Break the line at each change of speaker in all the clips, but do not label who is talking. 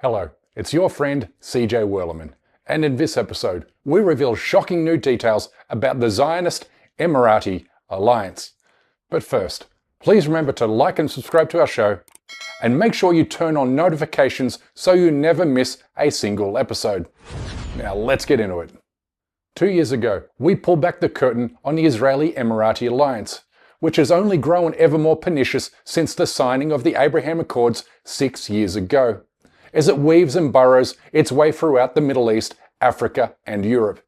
Hello, it's your friend CJ Werleman, and in this episode we reveal shocking new details about the Zionist-Emirati alliance. But first, please remember to like and subscribe to our show, and make sure you turn on notifications so you never miss a single episode. Now let's get into it. 2 years ago, we pulled back the curtain on the Israeli-Emirati alliance, which has only grown ever more pernicious since the signing of the Abraham Accords 6 years ago, as it weaves and burrows its way throughout the Middle East, Africa and Europe.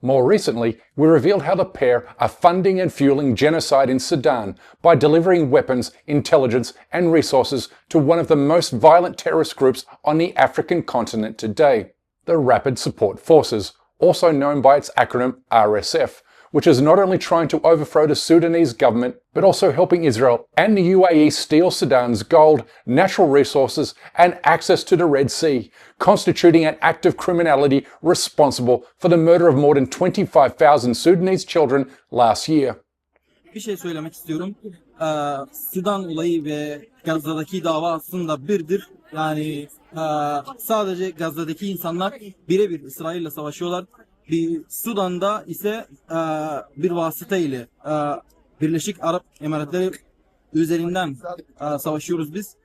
More recently, we revealed how the pair are funding and fueling genocide in Sudan by delivering weapons, intelligence and resources to one of the most violent terrorist groups on the African continent today, the Rapid Support Forces, also known by its acronym RSF, which is not only trying to overthrow the Sudanese government, but also helping Israel and the UAE steal Sudan's gold, natural resources and access to the Red Sea, constituting an act of criminality responsible for the murder of more than 25,000 Sudanese children last year.
Bir şey söylemek istiyorum. Sudan olayı ve Gazze'deki dava aslında birdir. Yani sadece Gazze'deki insanlar birebir İsrail'le savaşıyorlar. Sudan'da ise bir vasıta ile Birleşik Arap Emirlikleri üzerinden savaşıyoruz biz.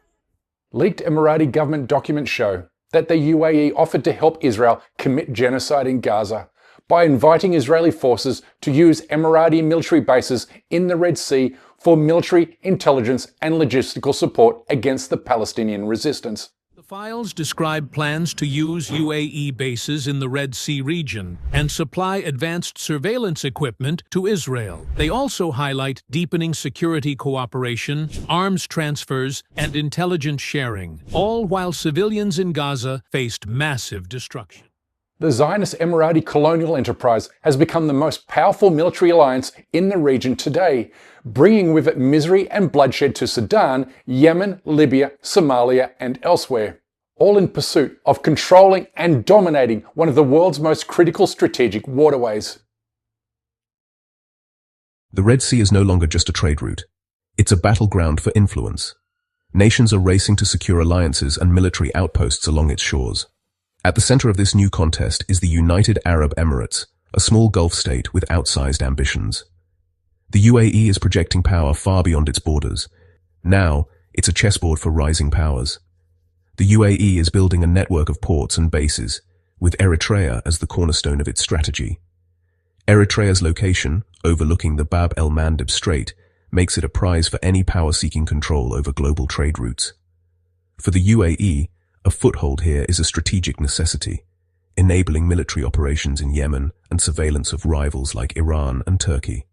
Leaked Emirati government documents show that the UAE offered to help Israel commit genocide in Gaza by inviting Israeli forces to use Emirati military bases in the Red Sea for military, intelligence and logistical support against the Palestinian resistance.
The files describe plans to use UAE bases in the Red Sea region and supply advanced surveillance equipment to Israel. They also highlight deepening security cooperation, arms transfers, and intelligence sharing, all while civilians in Gaza faced massive destruction.
The Zionist-Emirati colonial enterprise has become the most powerful military alliance in the region today, bringing with it misery and bloodshed to Sudan, Yemen, Libya, Somalia and elsewhere, all in pursuit of controlling and dominating one of the world's most critical strategic waterways.
The Red Sea is no longer just a trade route. It's a battleground for influence. Nations are racing to secure alliances and military outposts along its shores. At the center of this new contest is the United Arab Emirates, a small Gulf state with outsized ambitions. The UAE is projecting power far beyond its borders. Now, it's a chessboard for rising powers. The UAE is building a network of ports and bases, with Eritrea as the cornerstone of its strategy. Eritrea's location, overlooking the Bab el-Mandeb Strait, makes it a prize for any power-seeking control over global trade routes. For the UAE, a foothold here is a strategic necessity, enabling military operations in Yemen and surveillance of rivals like Iran and Turkey.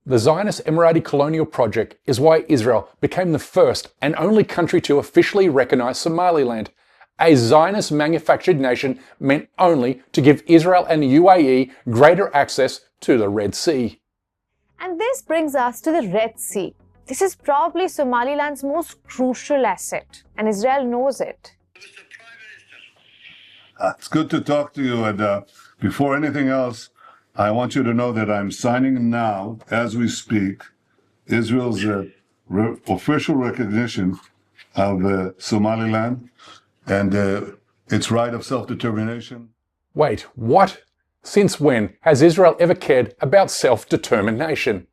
The Zionist-Emirati colonial project is why Israel became the first and only country to officially recognize Somaliland, a Zionist-manufactured nation meant only to give Israel and the UAE greater access to the Red Sea.
And this brings us to the Red Sea. This is probably Somaliland's most crucial asset, and Israel knows it.
It's good to talk to you, and before anything else, I want you to know that I'm signing now, as we speak, Israel's official recognition of Somaliland and its right of self-determination.
Wait, what? Since when has Israel ever cared about self-determination?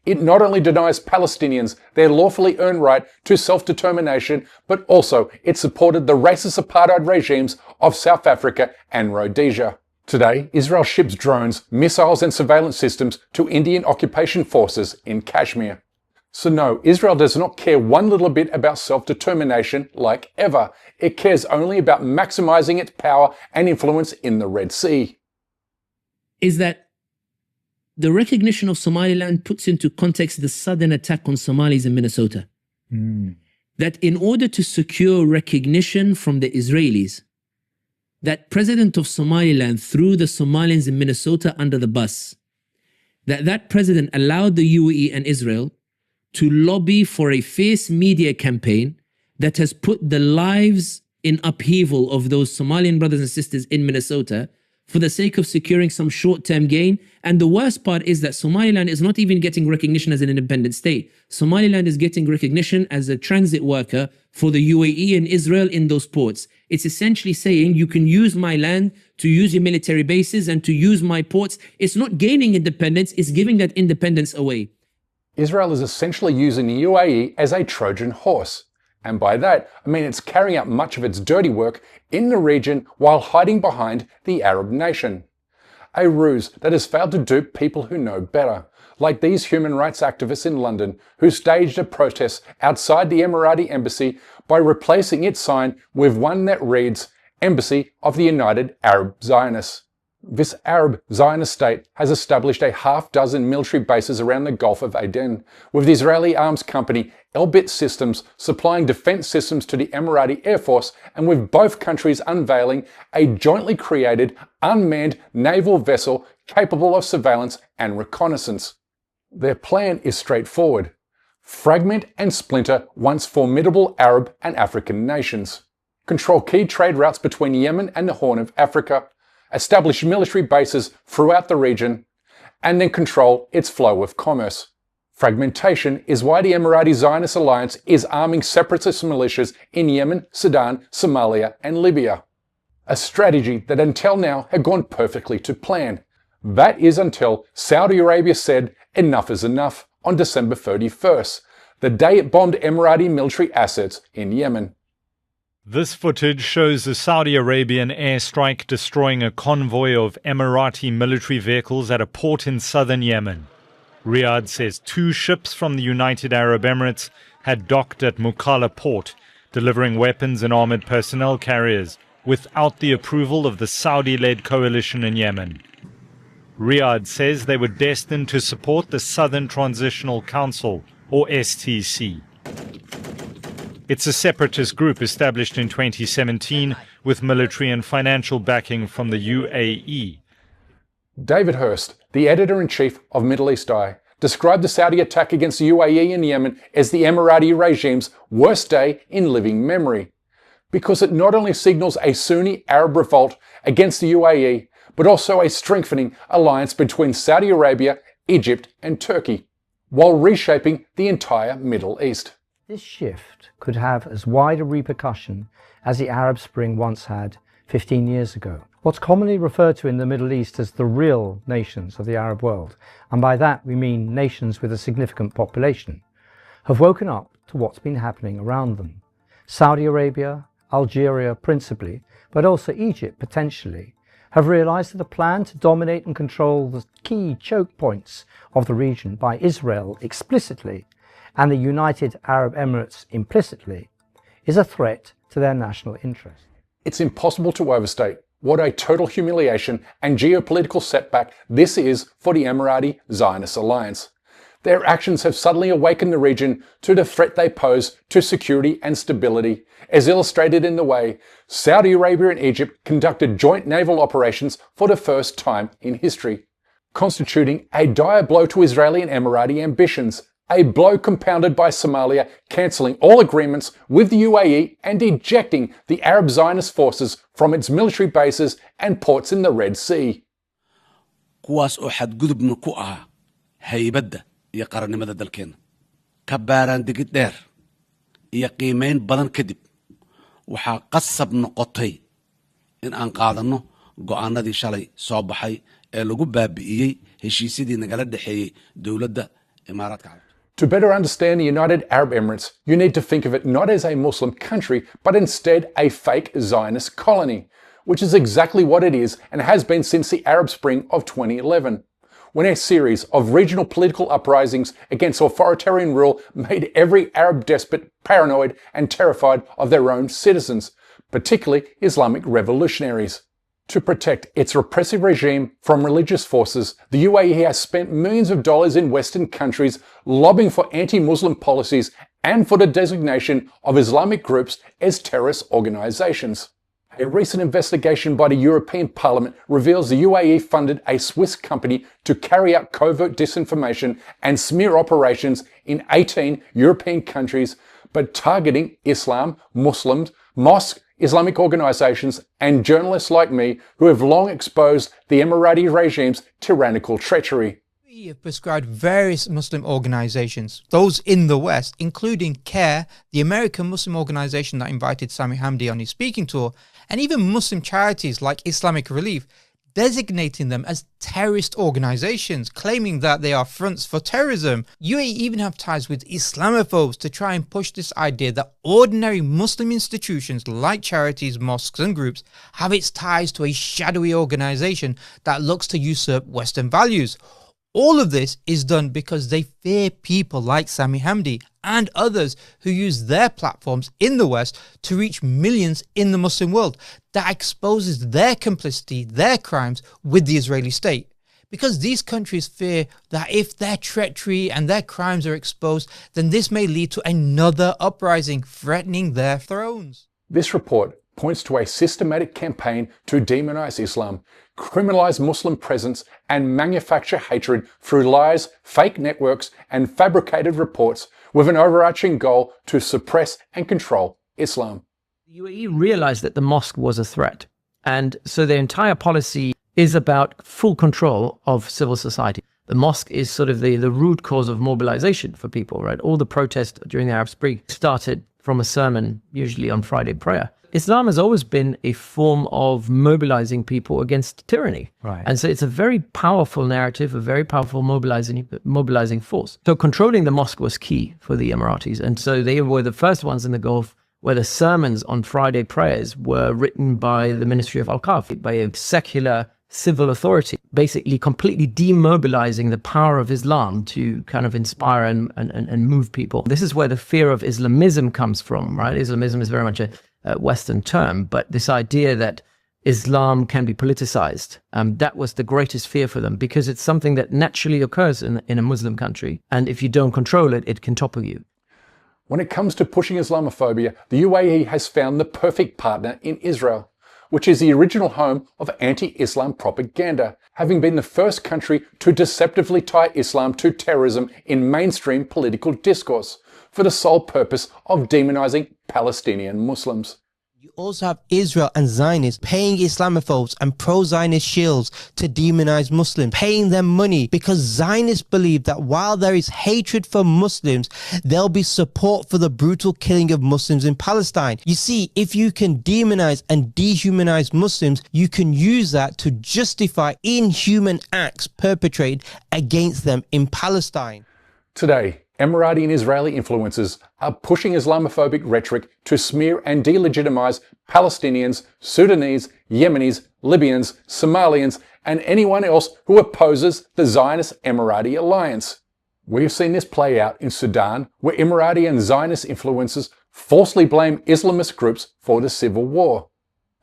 It not only denies Palestinians their lawfully earned right to self-determination, but also it supported the racist apartheid regimes of South Africa and Rhodesia. Today, Israel ships drones, missiles and surveillance systems to Indian occupation forces in Kashmir. So no, Israel does not care one little bit about self-determination like ever. It cares only about maximizing its power and influence in the Red Sea.
Is that the recognition of Somaliland puts into context the sudden attack on Somalis in Minnesota. That in order to secure recognition from the Israelis, that president of Somaliland threw the Somalians in Minnesota under the bus, that president allowed the UAE and Israel to lobby for a fierce media campaign that has put the lives in upheaval of those Somalian brothers and sisters in Minnesota for the sake of securing some short-term gain. And the worst part is that Somaliland is not even getting recognition as an independent state. Somaliland is getting recognition as a transit worker for the UAE and Israel in those ports. It's essentially saying you can use my land to use your military bases and to use my ports. It's not gaining independence, it's giving that independence away.
Israel is essentially using the UAE as a Trojan horse. And by that, I mean it's carrying out much of its dirty work in the region while hiding behind the Arab nation. A ruse that has failed to dupe people who know better, like these human rights activists in London who staged a protest outside the Emirati embassy by replacing its sign with one that reads, Embassy of the United Arab Zionists. This Arab Zionist state has established a half-dozen military bases around the Gulf of Aden, with the Israeli arms company Elbit Systems supplying defense systems to the Emirati Air Force, and with both countries unveiling a jointly created unmanned naval vessel capable of surveillance and reconnaissance. Their plan is straightforward: fragment and splinter once formidable Arab and African nations, control key trade routes between Yemen and the Horn of Africa, establish military bases throughout the region, and then control its flow of commerce. Fragmentation is why the Emirati Zionist alliance is arming separatist militias in Yemen, Sudan, Somalia, and Libya. A strategy that until now had gone perfectly to plan. That is until Saudi Arabia said enough is enough on December 31st, the day it bombed Emirati military assets in Yemen.
This footage shows the Saudi Arabian airstrike destroying a convoy of Emirati military vehicles at a port in southern Yemen. Riyadh says 2 ships from the United Arab Emirates had docked at Mukalla port, delivering weapons and armored personnel carriers without the approval of the Saudi-led coalition in Yemen. Riyadh says they were destined to support the Southern Transitional Council, or STC. It's a separatist group established in 2017 with military and financial backing from the UAE.
David Hurst, the editor-in-chief of Middle East Eye, described the Saudi attack against the UAE and Yemen as the Emirati regime's worst day in living memory, because it not only signals a Sunni Arab revolt against the UAE, but also a strengthening alliance between Saudi Arabia, Egypt and Turkey, while reshaping the entire Middle East.
This shift could have as wide a repercussion as the Arab Spring once had 15 years ago. What's commonly referred to in the Middle East as the real nations of the Arab world, and by that we mean nations with a significant population, have woken up to what's been happening around them. Saudi Arabia, Algeria principally, but also Egypt potentially, have realized that the plan to dominate and control the key choke points of the region by Israel explicitly and the United Arab Emirates implicitly is a threat to their national interest.
It's impossible to overstate what a total humiliation and geopolitical setback this is for the Emirati Zionist alliance. Their actions have suddenly awakened the region to the threat they pose to security and stability, as illustrated in the way Saudi Arabia and Egypt conducted joint naval operations for the first time in history, constituting a dire blow to Israeli and Emirati ambitions, a blow compounded by Somalia cancelling all agreements with the UAE and ejecting the Arab Zionist forces from its military bases and ports in the Red Sea.
kuwaas oo xadgudubna ku ah haybadda iyo qarannimada dalkeena ka baaraan digid dheer iyo qiimeyn badan kadib waxaa qasab noqotay in aan qaadanno go'aanadii shalay soo baxay ee lagu baabi'iyey heshiisyadii nagala dhexeeyey dowladda Imaaraadka Carabta.
To better understand the United Arab Emirates, you need to think of it not as a Muslim country, but instead a fake Zionist colony, which is exactly what it is and has been since the Arab Spring of 2011, when a series of regional political uprisings against authoritarian rule made every Arab despot paranoid and terrified of their own citizens, particularly Islamic revolutionaries. To protect its repressive regime from religious forces, the UAE has spent millions of dollars in Western countries lobbying for anti-Muslim policies and for the designation of Islamic groups as terrorist organizations. A recent investigation by the European Parliament reveals the UAE funded a Swiss company to carry out covert disinformation and smear operations in 18 European countries, but targeting Islam, Muslims, mosques, Islamic organisations and journalists like me who have long exposed the Emirati regime's tyrannical treachery.
We have prescribed various Muslim organizations, those in the West, including CARE, the American Muslim organization that invited Sami Hamdi on his speaking tour, and even Muslim charities like Islamic Relief, designating them as terrorist organizations, claiming that they are fronts for terrorism. UAE even have ties with Islamophobes to try and push this idea that ordinary Muslim institutions like charities, mosques and groups have its ties to a shadowy organization that looks to usurp Western values. All of this is done because they fear people like Sami Hamdi and others who use their platforms in the West to reach millions in the Muslim world. That exposes their complicity, their crimes with the Israeli state. Because these countries fear that if their treachery and their crimes are exposed, then this may lead to another uprising threatening their thrones.
This report points to a systematic campaign to demonize Islam, criminalize Muslim presence, and manufacture hatred through lies, fake networks, and fabricated reports with an overarching goal to suppress and control Islam.
The UAE realized that the mosque was a threat, and so their entire policy is about full control of civil society. The mosque is sort of the root cause of mobilization for people, right? All the protests during the Arab Spring started from a sermon, usually on Friday prayer. Islam has always been a form of mobilizing people against tyranny.
Right.
And so it's a very powerful narrative, a very powerful mobilizing force. So controlling the mosque was key for the Emiratis. And so they were the first ones in the Gulf where the sermons on Friday prayers were written by the Ministry of Al-Qaf, by a secular civil authority, basically completely demobilizing the power of Islam to kind of inspire and move people. This is where the fear of Islamism comes from, right? Islamism is very much a Western term, but this idea that Islam can be politicized, that was the greatest fear for them, because it's something that naturally occurs in a Muslim country, and if you don't control it, it can topple you.
When it comes to pushing Islamophobia, the UAE has found the perfect partner in Israel, which is the original home of anti-Islam propaganda, having been the first country to deceptively tie Islam to terrorism in mainstream political discourse, for the sole purpose of demonizing Palestinian Muslims.
You also have Israel and Zionists paying Islamophobes and pro-Zionist shills to demonize Muslims, paying them money because Zionists believe that while there is hatred for Muslims, there'll be support for the brutal killing of Muslims in Palestine. You see, if you can demonize and dehumanize Muslims, you can use that to justify inhuman acts perpetrated against them in Palestine.
Today, Emirati and Israeli influencers are pushing Islamophobic rhetoric to smear and delegitimize Palestinians, Sudanese, Yemenis, Libyans, Somalians, and anyone else who opposes the Zionist-Emirati alliance. We've seen this play out in Sudan, where Emirati and Zionist influencers falsely blame Islamist groups for the civil war.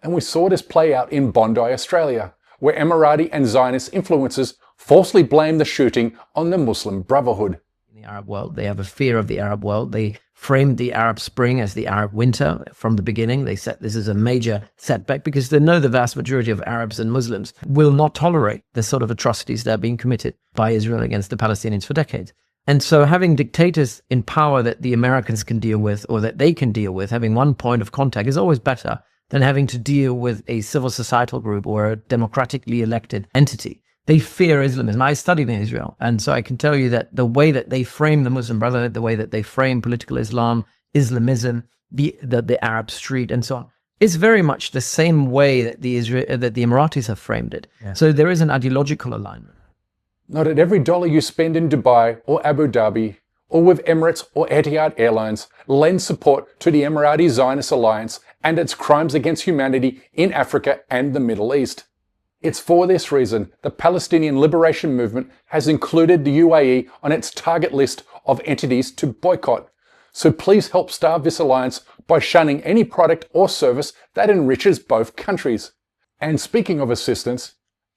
And we saw this play out in Bondi, Australia, where Emirati and Zionist influencers falsely blame the shooting on the Muslim Brotherhood.
Arab world. They have a fear of the Arab world. They framed the Arab Spring as the Arab winter from the beginning. They said this is a major setback because they know the vast majority of Arabs and Muslims will not tolerate the sort of atrocities that are being committed by Israel against the Palestinians for decades. And so having dictators in power that the Americans can deal with, or that they can deal with, having one point of contact is always better than having to deal with a civil societal group or a democratically elected entity. They fear Islamism. I studied in Israel, and so I can tell you that the way that they frame the Muslim Brotherhood, the way that they frame political Islam, Islamism, the Arab street, and so on, is very much the same way that the Emiratis have framed it. Yeah. So there is an ideological alignment.
Not at every dollar you spend in Dubai or Abu Dhabi, or with Emirates or Etihad Airlines, lend support to the Emirati Zionist alliance and its crimes against humanity in Africa and the Middle East. It's for this reason the Palestinian Liberation Movement has included the UAE on its target list of entities to boycott. So please help starve this alliance by shunning any product or service that enriches both countries. And speaking of assistance,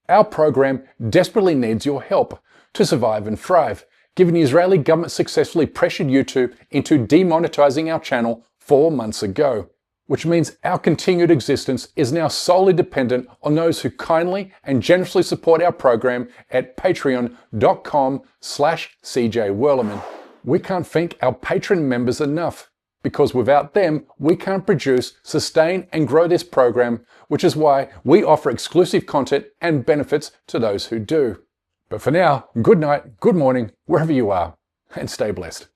our program desperately needs your help to survive and thrive, given the Israeli government successfully pressured YouTube into demonetizing our channel 4 months ago, which means our continued existence is now solely dependent on those who kindly and generously support our program at patreon.com/CJ Werleman. We can't thank our patron members enough. because without them, we can't produce, sustain and grow this program, which is why we offer exclusive content and benefits to those who do. But for now, good night, good morning, wherever you are, and stay blessed.